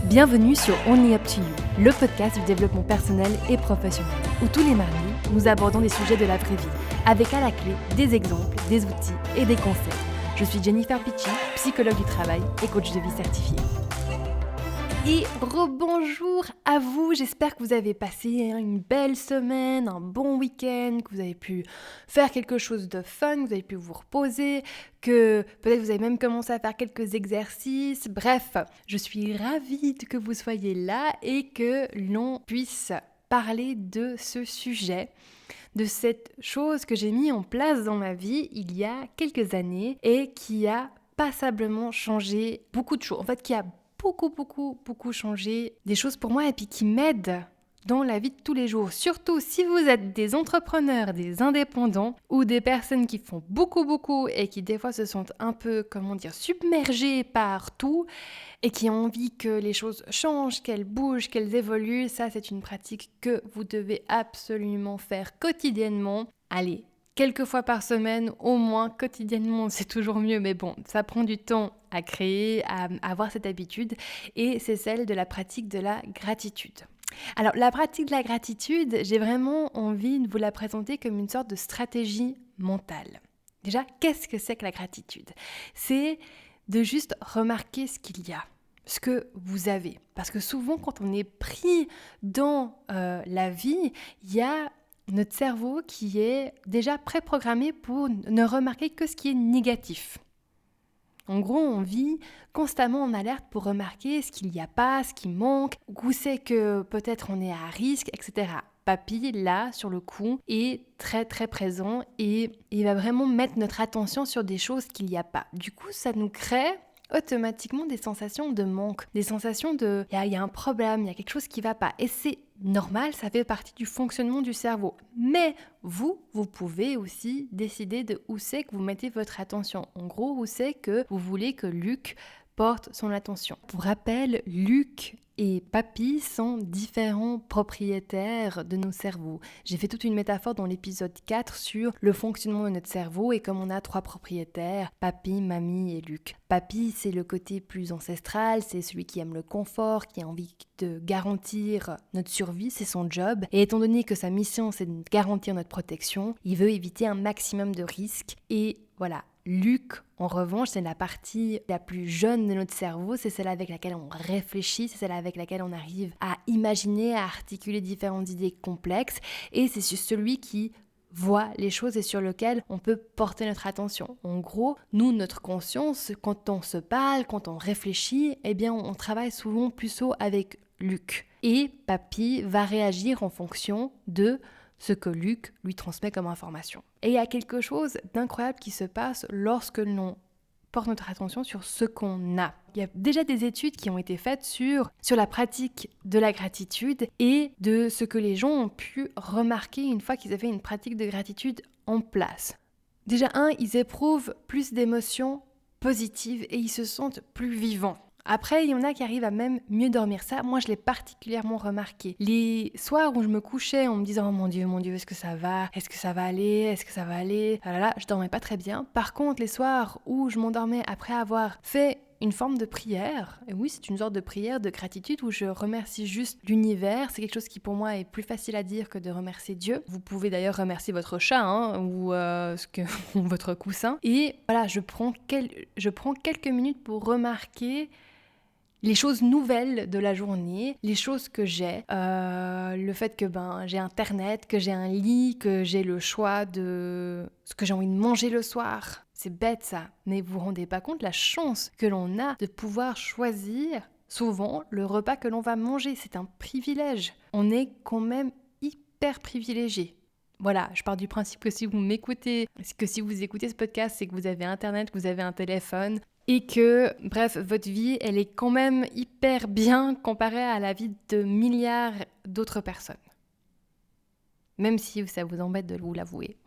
Bienvenue sur Only Up to You, le podcast du développement personnel et professionnel, où tous les mardis, nous abordons des sujets de la vraie vie, avec à la clé des exemples, des outils et des conseils. Je suis Jennifer Picci, psychologue du travail et coach de vie certifié. Et rebonjour à vous, j'espère que vous avez passé une belle semaine, un bon week-end, que vous avez pu faire quelque chose de fun, que vous avez pu vous reposer, que peut-être vous avez même commencé à faire quelques exercices. Bref, je suis ravie que vous soyez là et que l'on puisse parler de ce sujet, de cette chose que j'ai mis en place dans ma vie il y a quelques années et qui a passablement changé beaucoup de choses. En fait, qui a beaucoup changé des choses pour moi et puis qui m'aident dans la vie de tous les jours. Surtout si vous êtes des entrepreneurs, des indépendants ou des personnes qui font beaucoup et qui des fois se sentent un peu, submergées par tout et qui ont envie que les choses changent, qu'elles bougent, qu'elles évoluent. Ça, c'est une pratique que vous devez absolument faire quotidiennement. Allez, quelques fois par semaine, au moins, quotidiennement, c'est toujours mieux, mais bon, ça prend du temps à créer, à avoir cette habitude, et c'est celle de la pratique de la gratitude. Alors, la pratique de la gratitude, j'ai vraiment envie de vous la présenter comme une sorte de stratégie mentale. Déjà, qu'est-ce que c'est que la gratitude ? C'est de juste remarquer ce qu'il y a, ce que vous avez. Parce que souvent, quand on est pris dans la vie, il y a notre cerveau qui est déjà préprogrammé pour ne remarquer que ce qui est négatif. En gros, on vit constamment en alerte pour remarquer ce qu'il n'y a pas, ce qui manque, où c'est que peut-être on est à risque, etc. Papy, là, sur le coup, est très présent et il va vraiment mettre notre attention sur des choses qu'il n'y a pas. Du coup, ça nous crée automatiquement des sensations de manque, des sensations de il y a un problème, il y a quelque chose qui ne va pas. Et c'est normal, ça fait partie du fonctionnement du cerveau. Mais vous pouvez aussi décider de où c'est que vous mettez votre attention. En gros, où c'est que vous voulez que Luc porte son attention. Pour rappel, Luc et Papy sont différents propriétaires de nos cerveaux. J'ai fait toute une métaphore dans l'épisode 4 sur le fonctionnement de notre cerveau et comme on a 3 propriétaires, Papy, Mamie et Luc. Papy, c'est le côté plus ancestral, c'est celui qui aime le confort, qui a envie de garantir notre survie, c'est son job. Et étant donné que sa mission, c'est de garantir notre protection, il veut éviter un maximum de risques. Et voilà, Luc, en revanche, c'est la partie la plus jeune de notre cerveau, c'est celle avec laquelle on réfléchit, c'est celle avec laquelle on arrive à imaginer, à articuler différentes idées complexes, et c'est celui qui voit les choses et sur lequel on peut porter notre attention. En gros, nous, notre conscience, quand on se parle, quand on réfléchit, eh bien, on travaille souvent plus haut avec Luc. Et Papy va réagir en fonction de ce que Luc lui transmet comme information. Et il y a quelque chose d'incroyable qui se passe lorsque l'on porte notre attention sur ce qu'on a. Il y a déjà des études qui ont été faites sur la pratique de la gratitude et de ce que les gens ont pu remarquer une fois qu'ils avaient une pratique de gratitude en place. Déjà, ils éprouvent plus d'émotions positives et ils se sentent plus vivants. Après, il y en a qui arrivent à même mieux dormir. Ça, moi, je l'ai particulièrement remarqué. Les soirs où je me couchais en me disant « Oh mon Dieu, est-ce que ça va ? Est-ce que ça va aller ? Ah là là, je dormais pas très bien. Par contre, les soirs où je m'endormais après avoir fait une forme de prière, et oui, c'est une sorte de prière de gratitude où je remercie juste l'univers. C'est quelque chose qui pour moi est plus facile à dire que de remercier Dieu. Vous pouvez d'ailleurs remercier votre chat ou votre coussin. Et voilà, je prends quelques minutes pour remarquer les choses nouvelles de la journée, les choses que j'ai, le fait que j'ai internet, que j'ai un lit, que j'ai le choix de ce que j'ai envie de manger le soir. C'est bête ça, mais vous vous rendez pas compte la chance que l'on a de pouvoir choisir souvent le repas que l'on va manger. C'est un privilège. On est quand même hyper privilégié. Voilà, je pars du principe que si vous m'écoutez, que si vous écoutez ce podcast, c'est que vous avez internet, que vous avez un téléphone, et que, bref, votre vie, elle est quand même hyper bien comparée à la vie de milliards d'autres personnes. Même si ça vous embête de vous l'avouer.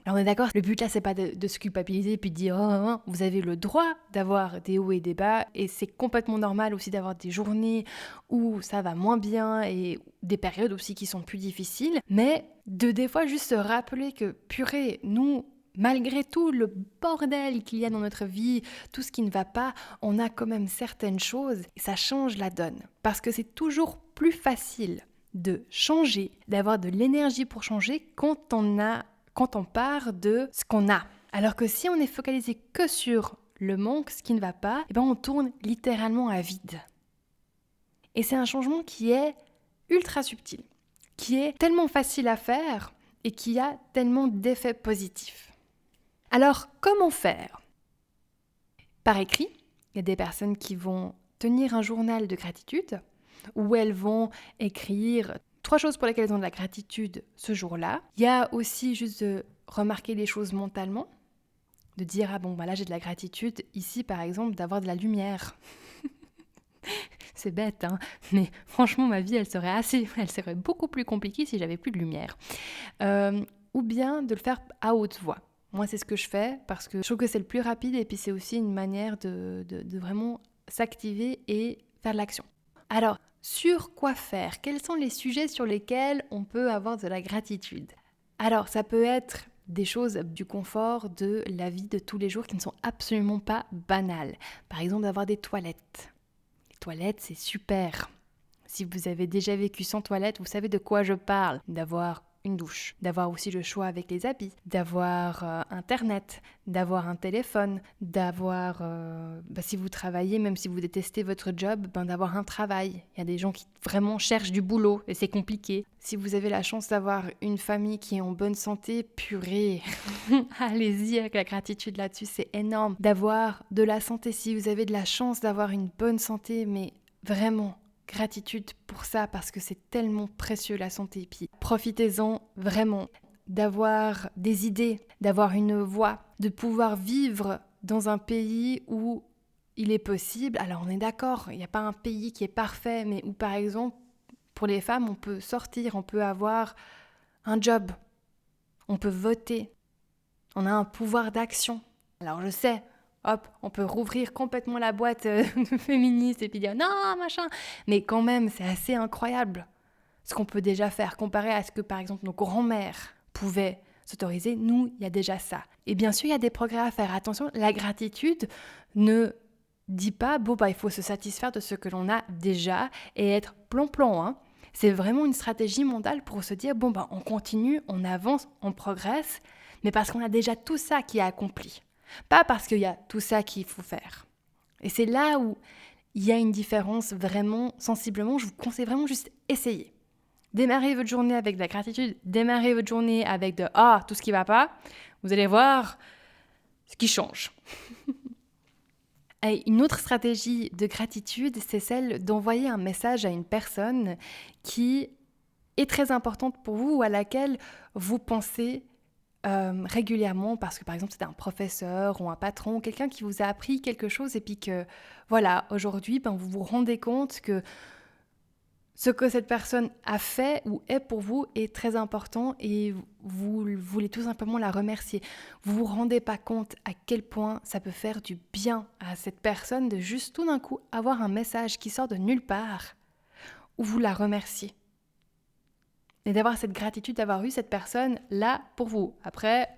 Alors on est d'accord, le but là, c'est pas de se culpabiliser et puis de dire « Oh, vous avez le droit d'avoir des hauts et des bas » et c'est complètement normal aussi d'avoir des journées où ça va moins bien et des périodes aussi qui sont plus difficiles, mais de des fois juste se rappeler que, purée, nous, malgré tout le bordel qu'il y a dans notre vie, tout ce qui ne va pas, on a quand même certaines choses et ça change la donne. Parce que c'est toujours plus facile de changer, d'avoir de l'énergie pour changer quand on part de ce qu'on a. Alors que si on est focalisé que sur le manque, ce qui ne va pas, on tourne littéralement à vide. Et c'est un changement qui est ultra subtil, qui est tellement facile à faire et qui a tellement d'effets positifs. Alors, comment faire ? Par écrit, il y a des personnes qui vont tenir un journal de gratitude où elles vont écrire 3 choses pour lesquelles elles ont de la gratitude ce jour-là. Il y a aussi juste de remarquer les choses mentalement, de dire « Ah bon, là j'ai de la gratitude, ici par exemple, d'avoir de la lumière. » C'est bête, hein, mais franchement ma vie elle serait beaucoup plus compliquée si j'avais plus de lumière. Ou bien de le faire à haute voix. Moi, c'est ce que je fais parce que je trouve que c'est le plus rapide et puis c'est aussi une manière de vraiment s'activer et faire de l'action. Alors, sur quoi faire ? Quels sont les sujets sur lesquels on peut avoir de la gratitude ? Alors, ça peut être des choses du confort de la vie de tous les jours qui ne sont absolument pas banales. Par exemple, d'avoir des toilettes. Les toilettes, c'est super. Si vous avez déjà vécu sans toilette, vous savez de quoi je parle. D'avoir une douche, d'avoir aussi le choix avec les habits, d'avoir Internet, d'avoir un téléphone, d'avoir, si vous travaillez, même si vous détestez votre job, d'avoir un travail. Il y a des gens qui vraiment cherchent du boulot et c'est compliqué. Si vous avez la chance d'avoir une famille qui est en bonne santé, purée, allez-y avec la gratitude là-dessus, c'est énorme. D'avoir de la santé, si vous avez de la chance d'avoir une bonne santé, mais vraiment, gratitude pour ça parce que c'est tellement précieux la santé. Et puis profitez-en vraiment d'avoir des idées, d'avoir une voix, de pouvoir vivre dans un pays où il est possible. Alors on est d'accord, il n'y a pas un pays qui est parfait, mais où par exemple pour les femmes on peut sortir, on peut avoir un job, on peut voter, on a un pouvoir d'action. Alors je sais, hop, on peut rouvrir complètement la boîte féministe et puis dire non, machin. Mais quand même, c'est assez incroyable ce qu'on peut déjà faire comparé à ce que, par exemple, nos grands-mères pouvaient s'autoriser. Nous, il y a déjà ça. Et bien sûr, il y a des progrès à faire. Attention, la gratitude ne dit pas, il faut se satisfaire de ce que l'on a déjà et être plan-plan, hein. C'est vraiment une stratégie mentale pour se dire, on continue, on avance, on progresse, mais parce qu'on a déjà tout ça qui est accompli. Pas parce qu'il y a tout ça qu'il faut faire. Et c'est là où il y a une différence vraiment sensiblement. Je vous conseille vraiment juste essayer. Démarrez votre journée avec de la gratitude. Démarrez votre journée avec de tout ce qui ne va pas. Vous allez voir ce qui change. Et une autre stratégie de gratitude, c'est celle d'envoyer un message à une personne qui est très importante pour vous ou à laquelle vous pensez régulièrement parce que par exemple c'était un professeur ou un patron, quelqu'un qui vous a appris quelque chose et puis que voilà, aujourd'hui vous vous rendez compte que ce que cette personne a fait ou est pour vous est très important et vous voulez tout simplement la remercier. Vous vous rendez pas compte à quel point ça peut faire du bien à cette personne de juste tout d'un coup avoir un message qui sort de nulle part où vous la remerciez. Et d'avoir cette gratitude d'avoir eu cette personne là pour vous. Après,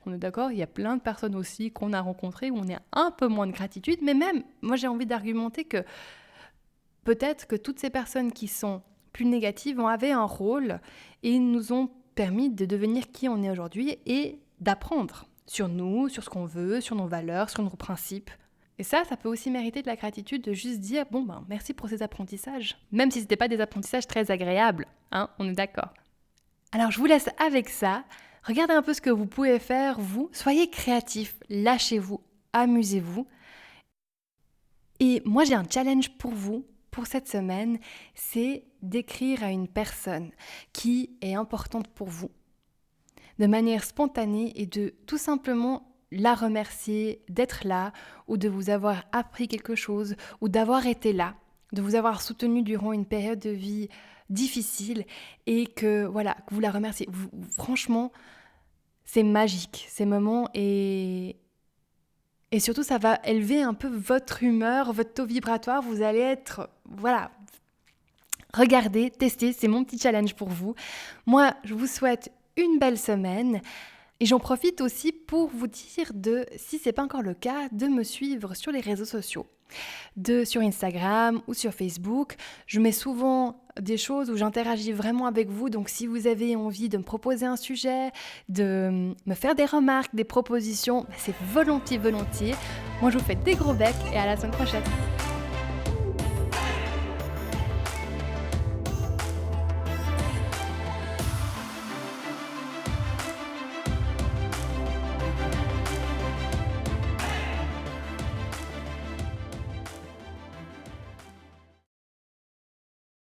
on est d'accord, il y a plein de personnes aussi qu'on a rencontrées où on a un peu moins de gratitude, mais même, moi j'ai envie d'argumenter que peut-être que toutes ces personnes qui sont plus négatives avaient un rôle et nous ont permis de devenir qui on est aujourd'hui et d'apprendre sur nous, sur ce qu'on veut, sur nos valeurs, sur nos principes. Et ça peut aussi mériter de la gratitude de juste dire merci pour ces apprentissages. Même si ce n'étaient pas des apprentissages très agréables, hein, on est d'accord. Alors je vous laisse avec ça. Regardez un peu ce que vous pouvez faire, vous. Soyez créatifs, lâchez-vous, amusez-vous. Et moi j'ai un challenge pour vous, pour cette semaine, c'est d'écrire à une personne qui est importante pour vous, de manière spontanée et de tout simplement la remercier d'être là ou de vous avoir appris quelque chose ou d'avoir été là, de vous avoir soutenu durant une période de vie difficile et que vous la remerciez. Franchement, c'est magique ces moments et surtout ça va élever un peu votre humeur, votre taux vibratoire. Vous allez être, regardez, testez, c'est mon petit challenge pour vous. Moi, je vous souhaite une belle semaine. Et j'en profite aussi pour vous dire si ce n'est pas encore le cas, de me suivre sur les réseaux sociaux. Sur Instagram ou sur Facebook. Je mets souvent des choses où j'interagis vraiment avec vous. Donc si vous avez envie de me proposer un sujet, de me faire des remarques, des propositions, c'est volontiers. Moi je vous fais des gros becs et à la semaine prochaine.